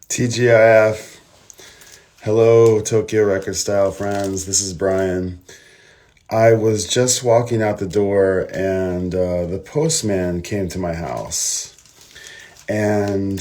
TGIF. Hello, Tokyo Record Style friends. This is Brian. I was just walking out the door and the postman came to my house. And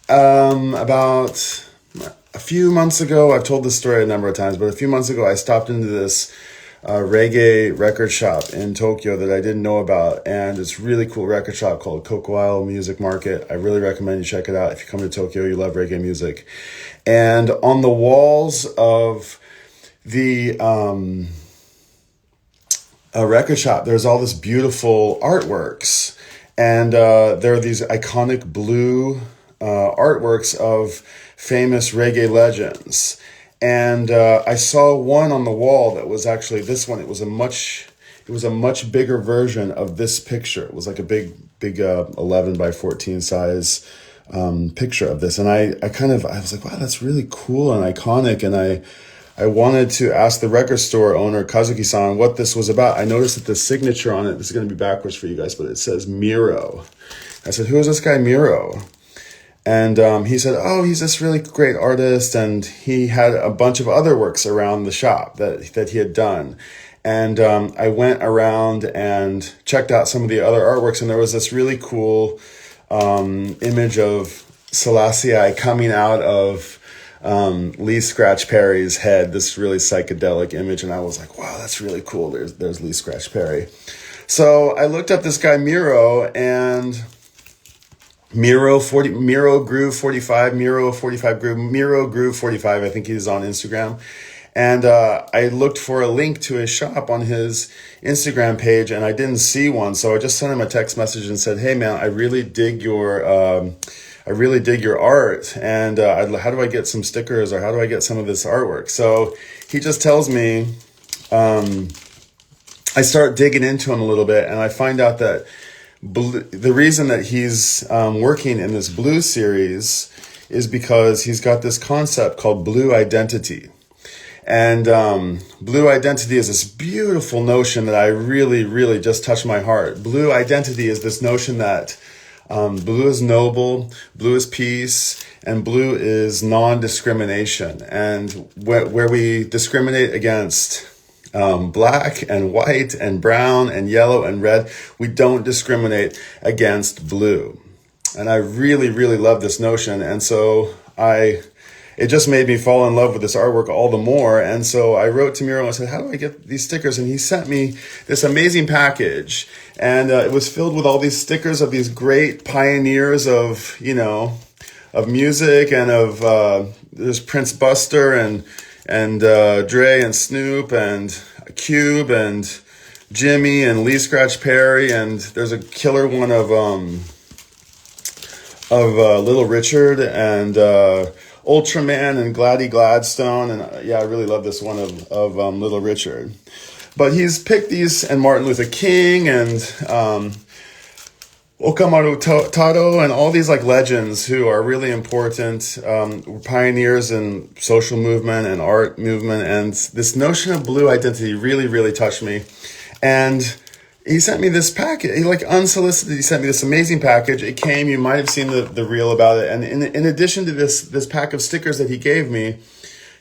about a few months ago, I've told this story a number of times, but a few months ago I stopped into this reggae record shop in Tokyo that I didn't know about, and it's a really cool record shop called Coco Isle Music Market. I really recommend you check it out if you come to Tokyo, you love reggae music. And on the walls of the record shop, there's all this beautiful artworks, and there are these iconic blue artworks of famous reggae legends. And I saw one on the wall that was actually this one. It was a much bigger version of this picture. It was like a big 11 by 14 size picture of this. And I was like, wow, that's really cool and iconic. And I wanted to ask the record store owner, Kazuki-san, what this was about. I noticed that the signature on it, this is going to be backwards for you guys, but it says Miro. I said, who is this guy Miro? And he said, oh, he's this really great artist, and he had a bunch of other works around the shop that he had done. And I went around and checked out some of the other artworks, and there was this really cool image of Selassie coming out of Lee Scratch Perry's head, this really psychedelic image, and I was like, wow, that's really cool. There's Lee Scratch Perry. So I looked up this guy Miro, and Miro Groove 45, Miro 45 Groove, Miro Groove 45, I think he's on Instagram. And I looked for a link to his shop on his Instagram page, and I didn't see one. So I just sent him a text message and said, hey man, I really dig your art, and how do I get some stickers, or how do I get some of this artwork? So he just tells me, I start digging into him a little bit, and I find out that the reason that he's working in this blue series is because he's got this concept called blue identity. And blue identity is this beautiful notion that I really, really just touched my heart. Blue identity is this notion that blue is noble, blue is peace, and blue is non-discrimination. And where we discriminate against black and white and brown and yellow and red, we don't discriminate against blue. And I really, really love this notion. And so it just made me fall in love with this artwork all the more. And so I wrote to Miro and I said, how do I get these stickers? And he sent me this amazing package. And it was filled with all these stickers of these great pioneers of music, and of there's Prince Buster and Dre and Snoop and Cube and Jimmy and Lee Scratch Perry, and there's a killer one of Little Richard and Ultraman and Gladstone, and I really love this one of Little Richard. But he's picked these, and Martin Luther King and Okamaru Taro and all these like legends who are really important pioneers in social movement and art movement. And this notion of blue identity really, really touched me. And he sent me this package, unsolicited. He sent me this amazing package. It came, you might have seen the reel about it. And in addition to this pack of stickers that he gave me,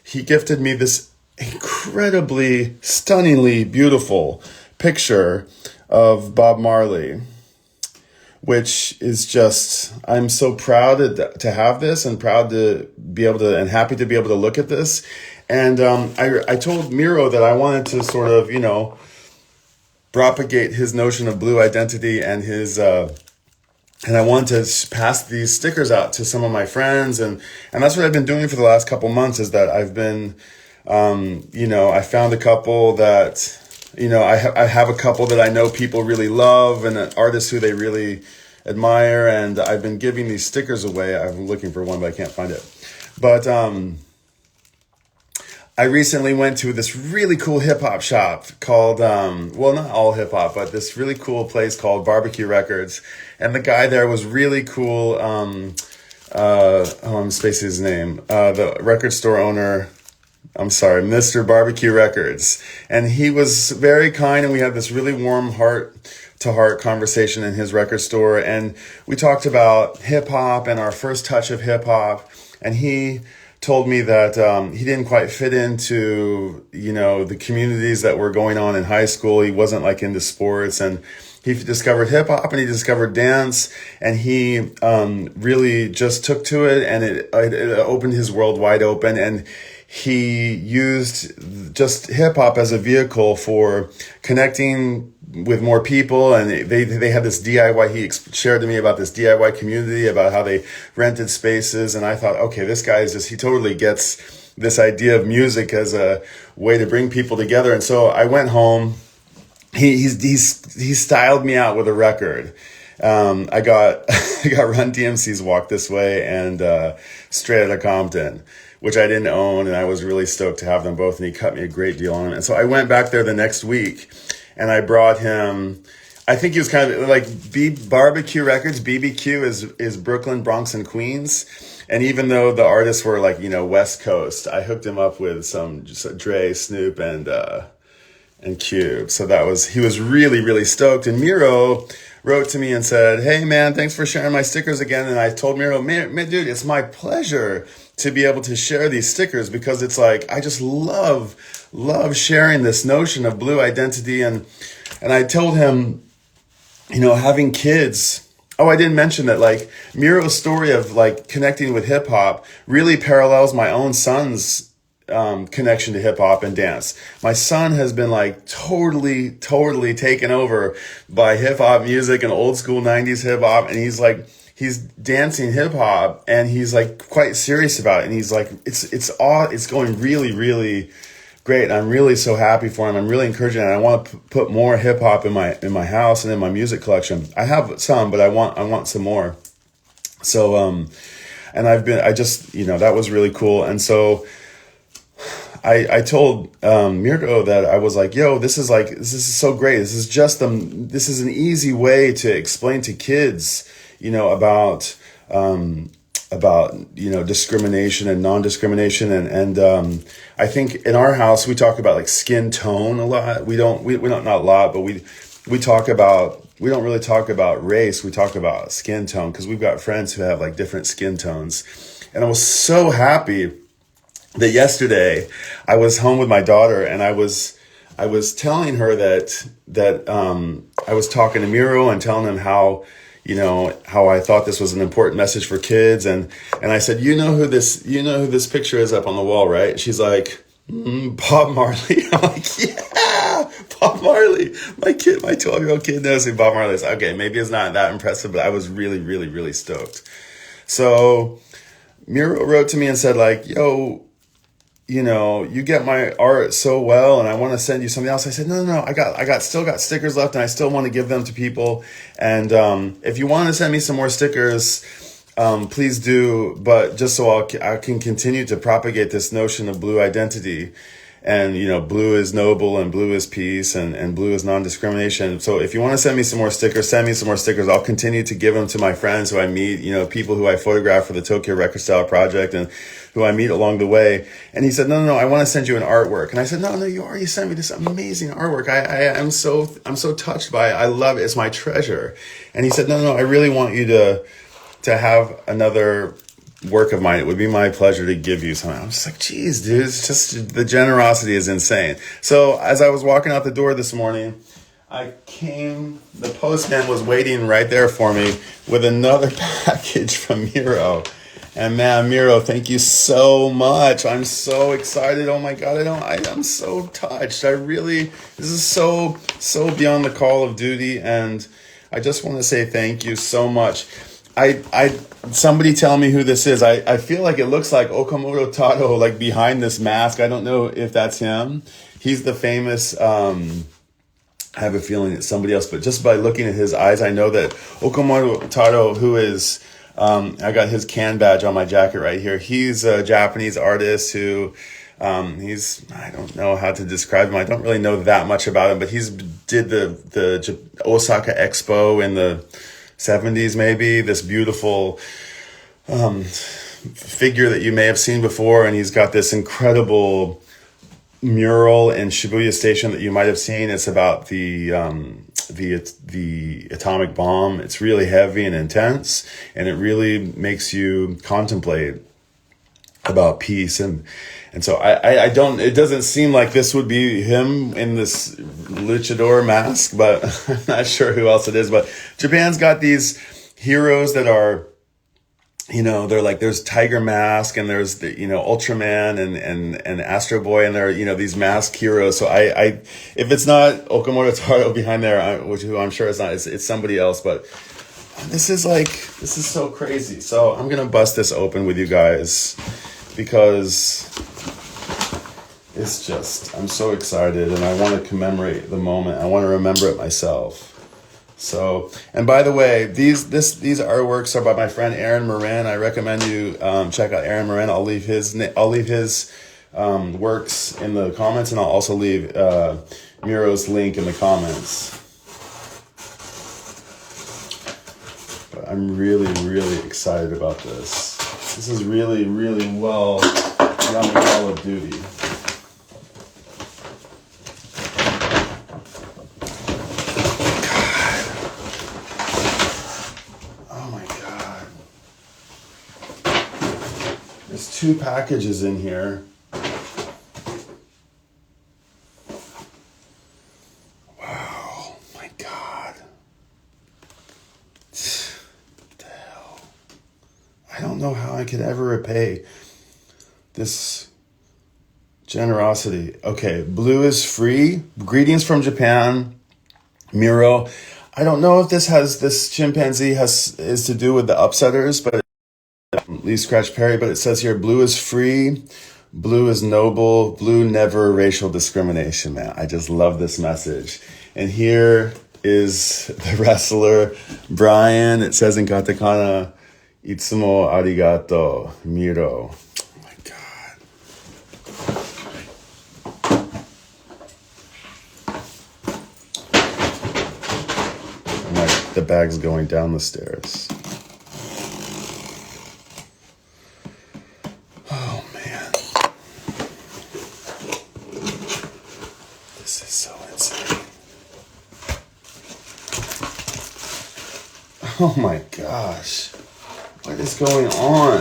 he gifted me this incredibly, stunningly beautiful picture of Bob Marley, which is just, I'm so proud to have this, and proud to be able to, and happy to be able to look at this. And I told Miro that I wanted to sort of, propagate his notion of blue identity and his, and I wanted to pass these stickers out to some of my friends. And that's what I've been doing for the last couple months, is that I've been, I found a couple that, I have a couple that I know people really love, and artists who they really admire, and I've been giving these stickers away. I'm looking for one, but I can't find it. But I recently went to this really cool hip-hop shop called, not all hip-hop, but this really cool place called Barbecue Records. And the guy there was really cool. I'm spacing his name. The record store owner, I'm sorry, Mr. Barbecue Records. And he was very kind, and we had this really warm heart to heart conversation in his record store. And we talked about hip hop and our first touch of hip hop. And he told me that he didn't quite fit into, the communities that were going on in high school. He wasn't like into sports, and he discovered hip hop and he discovered dance, and he really just took to it, and it opened his world wide open. And he used just hip hop as a vehicle for connecting with more people. And they had this DIY. He shared to me about this DIY community, about how they rented spaces. And I thought, okay, this guy he totally gets this idea of music as a way to bring people together. And so I went home. He styled me out with a record. I got Run DMC's Walk This Way and Straight Outta Compton, which I didn't own, and I was really stoked to have them both, and he cut me a great deal on them. And so I went back there the next week, and I brought him, I think he was kind of like Barbecue Records. BBQ is Brooklyn, Bronx, and Queens. And even though the artists were like, West Coast, I hooked him up with some just Dre, Snoop, and Cube. So he was really, really stoked. And Miro wrote to me and said, "Hey man, thanks for sharing my stickers again." And I told Miro, man, dude, it's my pleasure to be able to share these stickers, because it's like, I just love sharing this notion of blue identity. And I told him, having kids. Oh, I didn't mention that, like, Miro's story of like connecting with hip hop really parallels my own son's connection to hip hop and dance. My son has been like totally taken over by hip hop music and old school 90s hip hop. And he's dancing hip hop, and he's like quite serious about it. And he's like, it's going really, really great. I'm really so happy for him. I'm really encouraging it. I want to put more hip hop in my house and in my music collection. I have some, but I want some more. So, and that was really cool. And so I told Mirko that I was like, yo, this is so great. This is an easy way to explain to kids, about discrimination and non-discrimination. And I think in our house we talk about like skin tone a lot. We don't not a lot, but we don't really talk about race. We talk about skin tone, because we've got friends who have like different skin tones. And I was so happy that yesterday I was home with my daughter, and I was telling her that I was talking to Miro and telling him how I thought this was an important message for kids, and I said, you know who this picture is up on the wall, right? She's like, Bob Marley. I'm like, yeah, Bob Marley. My 12-year-old kid knows who Bob Marley is. Okay, maybe it's not that impressive, but I was really, really, really stoked. So Miro wrote to me and said, like, yo, you get my art so well, and I want to send you something else. I said, no, I still got stickers left, and I still want to give them to people. And if you want to send me some more stickers, please do. But just so I can continue to propagate this notion of blue identity. And, blue is noble, and blue is peace, and blue is non-discrimination. So if you want to send me some more stickers, send me some more stickers. I'll continue to give them to my friends who I meet, people who I photograph for the Tokyo Record Style Project, and who I meet along the way. And he said, no, I want to send you an artwork. And I said, no, you already sent me this amazing artwork. I'm so touched by it. I love it. It's my treasure. And he said, no, I really want you to have another work of mine. It would be my pleasure to give you something. I'm just like, geez, dude, it's just, the generosity is insane. So as I was walking out the door this morning, the postman was waiting right there for me with another package from Miro. And man, Miro, thank you so much. I'm so excited. Oh my God, I'm so touched. This is so beyond the call of duty. And I just want to say thank you so much. Somebody tell me who this is. I feel like it looks like Okamoto Tato, like behind this mask. I don't know if that's him. He's the famous, I have a feeling it's somebody else, but just by looking at his eyes, I know that Okamoto Tato, who is, I got his can badge on my jacket right here. He's a Japanese artist who, I don't know how to describe him. I don't really know that much about him, but did the Osaka Expo in the 70s, maybe. This beautiful, figure that you may have seen before, and he's got this incredible mural in Shibuya Station that you might have seen. It's about the atomic bomb. It's really heavy and intense, and it really makes you contemplate about peace. And so I don't, it doesn't seem like this would be him in this luchador mask, but I'm not sure who else it is. But Japan's got these heroes that are, they're like, there's Tiger Mask, and there's the, Ultraman and Astro Boy, and they're, these masked heroes. So I if it's not Okamoto Taro behind there, who I'm sure it's not, it's somebody else. But this is so crazy. So I'm going to bust this open with you guys, because it's just, I'm so excited, and I want to commemorate the moment. I want to remember it myself. So, and by the way, these artworks are by my friend Aaron Moran. I recommend you check out Aaron Moran. I'll leave his works in the comments, and I'll also leave Miro's link in the comments. But I'm really, really excited about this. This is really, really well beyond the Call of Duty. There's 2 packages in here. Wow, my God. What the hell? I don't know how I could ever repay this generosity. Okay, blue is free. Greetings from Japan, Miro. I don't know if this chimpanzee is to do with the upsetters, but Lee Scratch Perry, but it says here, blue is free, blue is noble, blue never racial discrimination, man. I just love this message. And here is the wrestler, Brian. It says in katakana, itsumo arigato, Miro. Oh my God. The bag's going down the stairs. Oh my gosh, what is going on?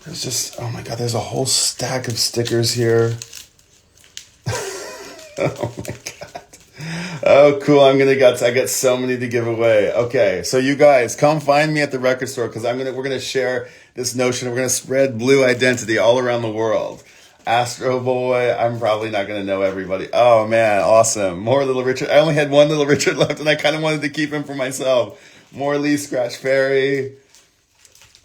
There's just, oh my God, there's a whole stack of stickers here. Oh my God. Oh, cool. I got so many to give away. Okay. So you guys come find me at the record store, because we're going to share this notion. We're going to spread blue identity all around the world. Astro Boy, I'm probably not going to know everybody. Oh man, awesome. More Little Richard. I only had one Little Richard left, and I kind of wanted to keep him for myself. More Lee Scratch Fairy.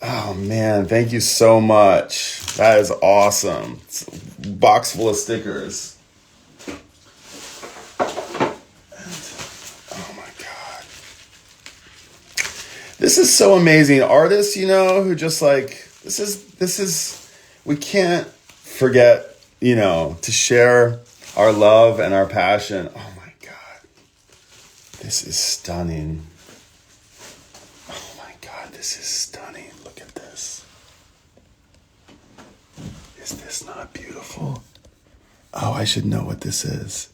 Oh man, thank you so much. That is awesome. It's a box full of stickers. And, oh my God. This is so amazing. Artists, who just like, this is, we can't forget, to share our love and our passion. Oh my God. This is stunning. Oh my God, this is stunning. Look at this. Is this not beautiful? Oh, I should know what this is.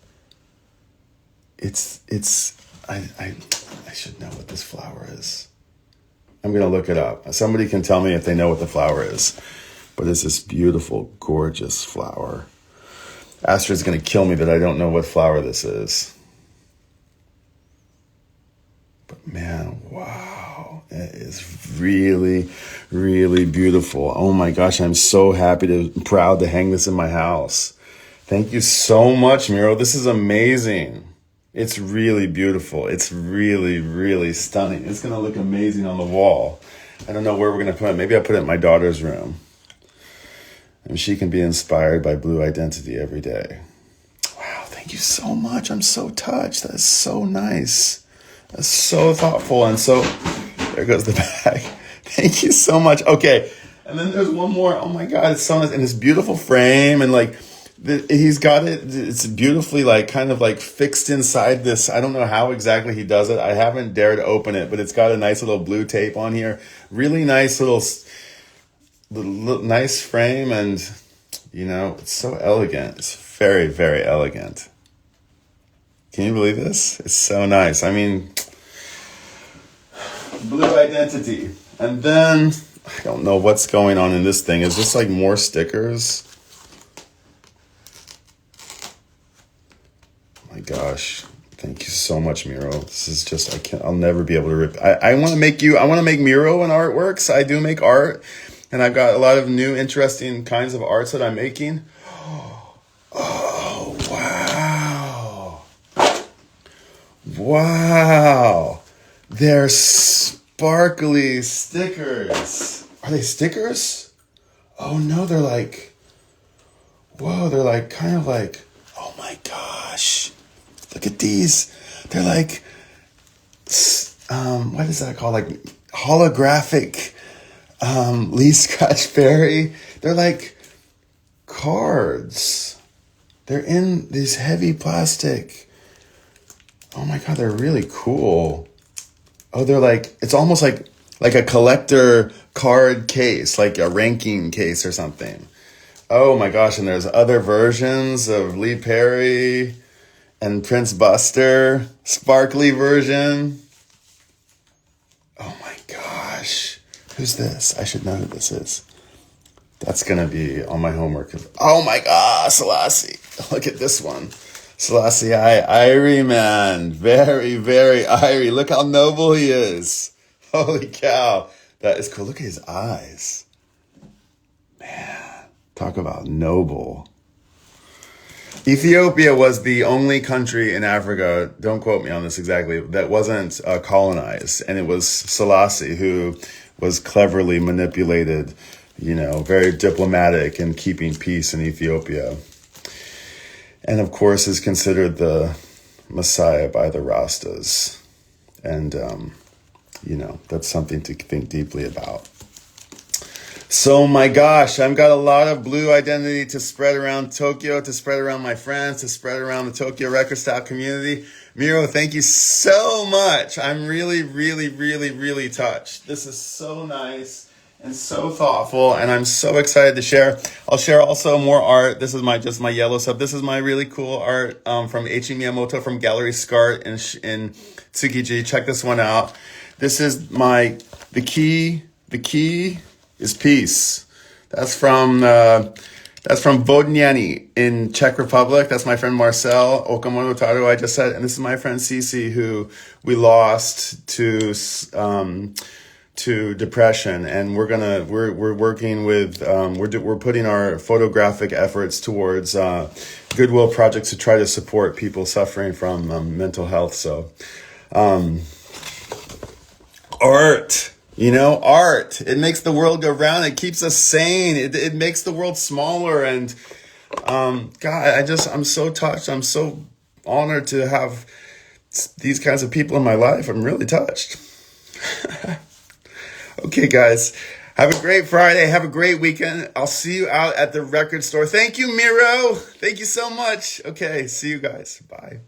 I should know what this flower is. I'm going to look it up. Somebody can tell me if they know what the flower is. But it's this beautiful, gorgeous flower. Astra's going to kill me that I don't know what flower this is. But man, wow. It is really, really beautiful. Oh my gosh, I'm so proud to hang this in my house. Thank you so much, Miro. This is amazing. It's really beautiful. It's really, really stunning. It's going to look amazing on the wall. I don't know where we're going to put it. Maybe I'll put it in my daughter's room. And she can be inspired by blue identity every day. Wow, thank you so much. I'm so touched. That is so nice. That's so thoughtful. And so, there goes the bag. Thank you so much. Okay, and then there's one more. Oh my God, it's so nice. And this beautiful frame. And like, He's got it. It's beautifully like kind of like fixed inside this. I don't know how exactly he does it. I haven't dared to open it, but it's got a nice little blue tape on here. Really nice little nice frame, and it's so elegant. It's very, very elegant. Can you believe this? It's so nice. I mean, blue identity. And then I don't know what's going on in this thing. Is this like more stickers? Oh my gosh. Thank you so much, Miro. This is just, I'll never be able to rip. I want to make Miro and artworks. I do make art, and I've got a lot of new, interesting kinds of arts that I'm making. Oh, wow. Wow. They're sparkly stickers. Are they stickers? Oh no, they're like, whoa, they're like kind of like, oh my gosh. Look at these. They're like, what is that called? Like holographic Lee Scratch Perry. They're like cards. They're in this heavy plastic. Oh my God, they're really cool. Oh, they're like, it's almost like a collector card case, like a ranking case or something. Oh my gosh, and there's other versions of Lee Perry and Prince Buster, sparkly version. Oh my gosh. Who's this? I should know who this is. That's going to be on my homework. Oh my God, Selassie. Look at this one. Selassie, Irie, man. Very, very Irie. Look how noble he is. Holy cow. That is cool. Look at his eyes. Man, talk about noble. Ethiopia was the only country in Africa, don't quote me on this exactly, that wasn't colonized. And it was Selassie who was cleverly manipulated, very diplomatic in keeping peace in Ethiopia. And of course is considered the Messiah by the Rastas. And, that's something to think deeply about. So my gosh, I've got a lot of blue identity to spread around Tokyo, to spread around my friends, to spread around the Tokyo record style community. Miro, thank you so much. I'm really, really, really, really touched. This is so nice and so thoughtful, and I'm so excited to share. I'll share also more art. This is my yellow stuff. This is my really cool art from Eiichi Miyamoto from Gallery Scart in Tsukiji. Check this one out. This is the key is peace. That's from Vodňany in Czech Republic. That's my friend Marcel Okamoto I just said, and this is my friend Cece, who we lost to depression, and we're working with we're putting our photographic efforts towards goodwill projects to try to support people suffering from mental health. So art. Art, it makes the world go round. It keeps us sane. It makes the world smaller. And God, I'm so touched. I'm so honored to have these kinds of people in my life. I'm really touched. Okay, guys, have a great Friday. Have a great weekend. I'll see you out at the record store. Thank you, Miro. Thank you so much. Okay, see you guys. Bye.